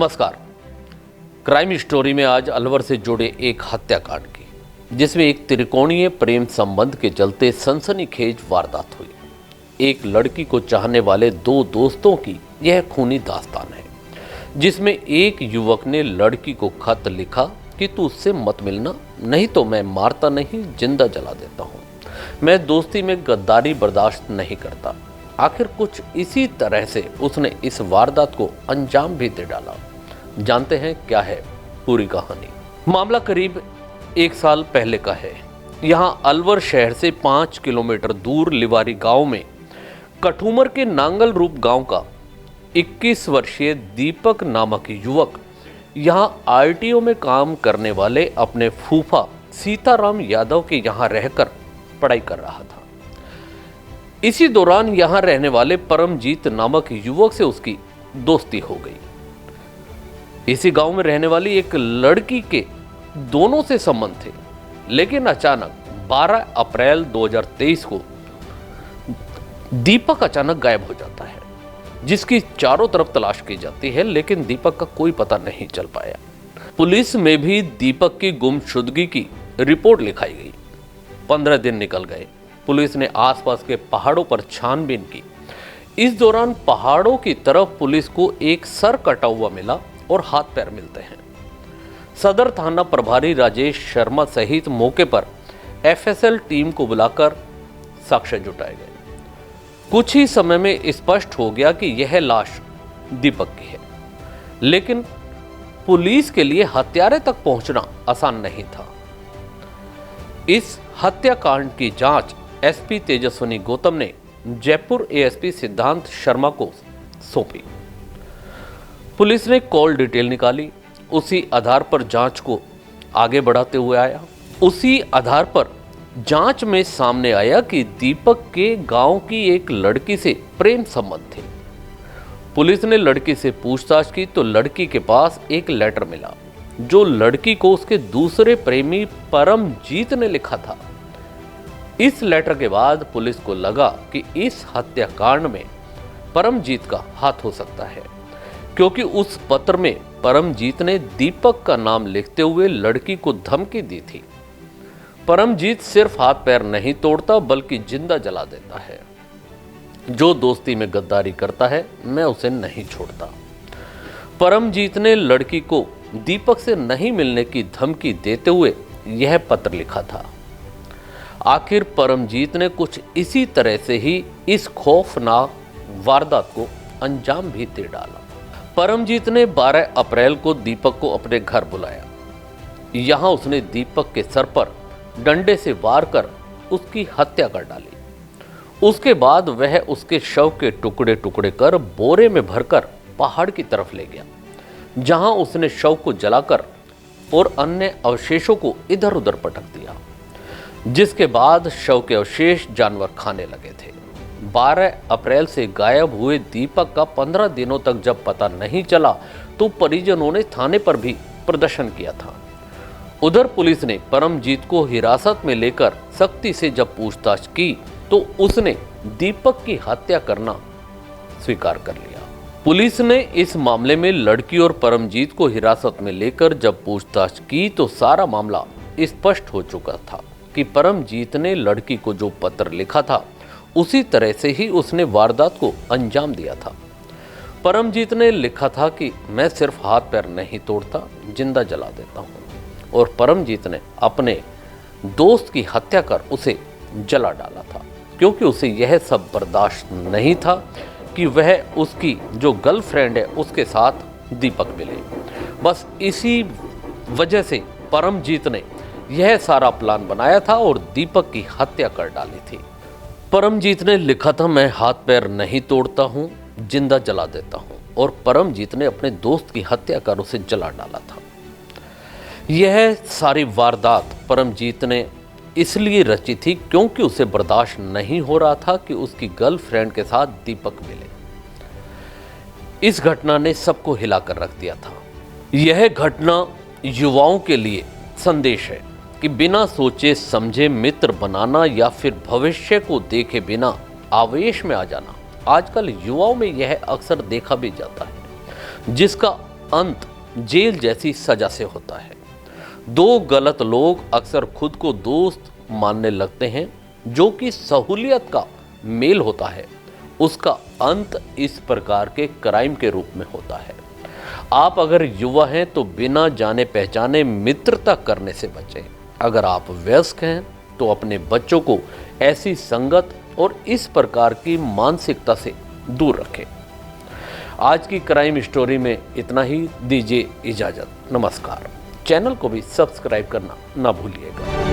नमस्कार। Crime story में आज अलवर से जुड़े एक हत्याकांड की, जिसमें एक त्रिकोणीय प्रेम संबंध के चलते सनसनीखेज वारदात हुई। एक लड़की को चाहने वाले दो दोस्तों की यह खूनी दास्तान है, जिसमें एक युवक ने लड़की को खत लिखा कि तू उससे मत मिलना, नहीं तो मैं मारता नहीं जिंदा जला देता हूँ। मैं दोस्ती में गद्दारी बर्दाश्त नहीं करता। आखिर कुछ इसी तरह से उसने इस वारदात को अंजाम भी दे डाला। जानते हैं क्या है पूरी कहानी। मामला करीब 1 साल पहले का है। यहाँ अलवर शहर से 5 किलोमीटर दूर लिवारी गांव में कठूमर के नांगल रूप गांव का 21 वर्षीय दीपक नामक युवक यहाँ आरटीओ में काम करने वाले अपने फूफा सीताराम यादव के यहाँ रहकर पढ़ाई कर रहा था। इसी दौरान यहाँ रहने वाले परमजीत नामक युवक से उसकी दोस्ती हो गई। इसी गांव में रहने वाली एक लड़की के दोनों से संबंध थे, लेकिन अचानक 12 अप्रैल 2023 को दीपक अचानक गायब हो जाता है, जिसकी चारों तरफ तलाश की जाती है, लेकिन दीपक का कोई पता नहीं चल पाया। पुलिस में भी दीपक की गुमशुदगी की रिपोर्ट लिखाई गई। 15 दिन निकल गए। पुलिस ने आसपास के पहाड़ों पर छानबीन की। इस दौरान पहाड़ों की तरफ पुलिस को एक सर कटा हुआ मिला और हाथ पैर मिलते हैं। सदर थाना प्रभारी राजेश शर्मा सहित मौके पर एफएसएल टीम को बुलाकर साक्ष्य जुटाए गए। कुछ ही समय में स्पष्ट हो गया कि यह लाश दीपक की है, लेकिन पुलिस के लिए हत्यारे तक पहुंचना आसान नहीं था। इस हत्याकांड की जांच एसपी तेजस्विनी गौतम ने जयपुर एएसपी सिद्धांत शर्मा को सौंपी। पुलिस ने कॉल डिटेल निकाली, उसी आधार पर जांच को आगे बढ़ाते हुए आया। उसी आधार पर जांच में सामने आया कि दीपक के गांव की एक लड़की से प्रेम संबंध थे। पुलिस ने लड़की से पूछताछ की तो लड़की के पास एक लेटर मिला, जो लड़की को उसके दूसरे प्रेमी परमजीत ने लिखा था। इस लेटर के बाद पुलिस को लगा कि इस हत्याकांड में परमजीत का हाथ हो सकता है, क्योंकि उस पत्र में परमजीत ने दीपक का नाम लिखते हुए लड़की को धमकी दी थी। परमजीत सिर्फ हाथ पैर नहीं तोड़ता बल्कि जिंदा जला देता है। जो दोस्ती में गद्दारी करता है, मैं उसे नहीं छोड़ता। परमजीत ने लड़की को दीपक से नहीं मिलने की धमकी देते हुए यह पत्र लिखा था। आखिर परमजीत ने कुछ इसी तरह से ही इस खौफनाक वारदात को अंजाम भी दे डाला। परमजीत ने 12 अप्रैल को दीपक को अपने घर बुलाया। यहां उसने दीपक के सर पर डंडे से वार कर उसकी हत्या कर डाली। उसके बाद वह उसके शव के टुकड़े टुकड़े कर बोरे में भरकर पहाड़ की तरफ ले गया, जहां उसने शव को जलाकर और अन्य अवशेषों को इधर उधर पटक दिया, जिसके बाद शव के अवशेष जानवर खाने लगे थे। 12 अप्रैल से गायब हुए दीपक का 15 दिनों तक जब पता नहीं चला तो परिजनों ने थाने पर भी प्रदर्शन किया था। उधर पुलिस ने परमजीत को हिरासत में लेकर सख्ती से जब पूछताछ की तो उसने दीपक की हत्या करना स्वीकार कर लिया। पुलिस ने इस मामले में लड़की और परमजीत को हिरासत में लेकर जब पूछताछ की तो सारा मामला स्पष्ट हो चुका था कि परमजीत ने लड़की को जो पत्र लिखा था उसी तरह से ही उसने वारदात को अंजाम दिया था। परमजीत ने लिखा था कि मैं सिर्फ हाथ पैर नहीं तोड़ता, जिंदा जला देता हूँ, और परमजीत ने अपने दोस्त की हत्या कर उसे जला डाला था, क्योंकि उसे यह सब बर्दाश्त नहीं था कि वह उसकी जो गर्लफ्रेंड है उसके साथ दीपक मिले। बस इसी वजह से परमजीत ने यह सारा प्लान बनाया था और दीपक की हत्या कर डाली थी। परमजीत ने लिखा था, मैं हाथ पैर नहीं तोड़ता हूँ, जिंदा जला देता हूँ, और परमजीत ने अपने दोस्त की हत्या कर उसे जला डाला था। यह सारी वारदात परमजीत ने इसलिए रची थी क्योंकि उसे बर्दाश्त नहीं हो रहा था कि उसकी गर्लफ्रेंड के साथ दीपक मिले। इस घटना ने सबको हिलाकर रख दिया था। यह घटना युवाओं के लिए संदेश है कि बिना सोचे समझे मित्र बनाना या फिर भविष्य को देखे बिना आवेश में आ जाना, आजकल युवाओं में यह अक्सर देखा भी जाता है, जिसका अंत जेल जैसी सजा से होता है। दो गलत लोग अक्सर खुद को दोस्त मानने लगते हैं, जो कि सहूलियत का मेल होता है, उसका अंत इस प्रकार के क्राइम के रूप में होता है। आप अगर युवा हैं तो बिना जाने पहचाने मित्रता करने से बचें। अगर आप वयस्क हैं तो अपने बच्चों को ऐसी संगत और इस प्रकार की मानसिकता से दूर रखें। आज की क्राइम स्टोरी में इतना ही। दीजिए इजाजत। नमस्कार। चैनल को भी सब्सक्राइब करना ना भूलिएगा।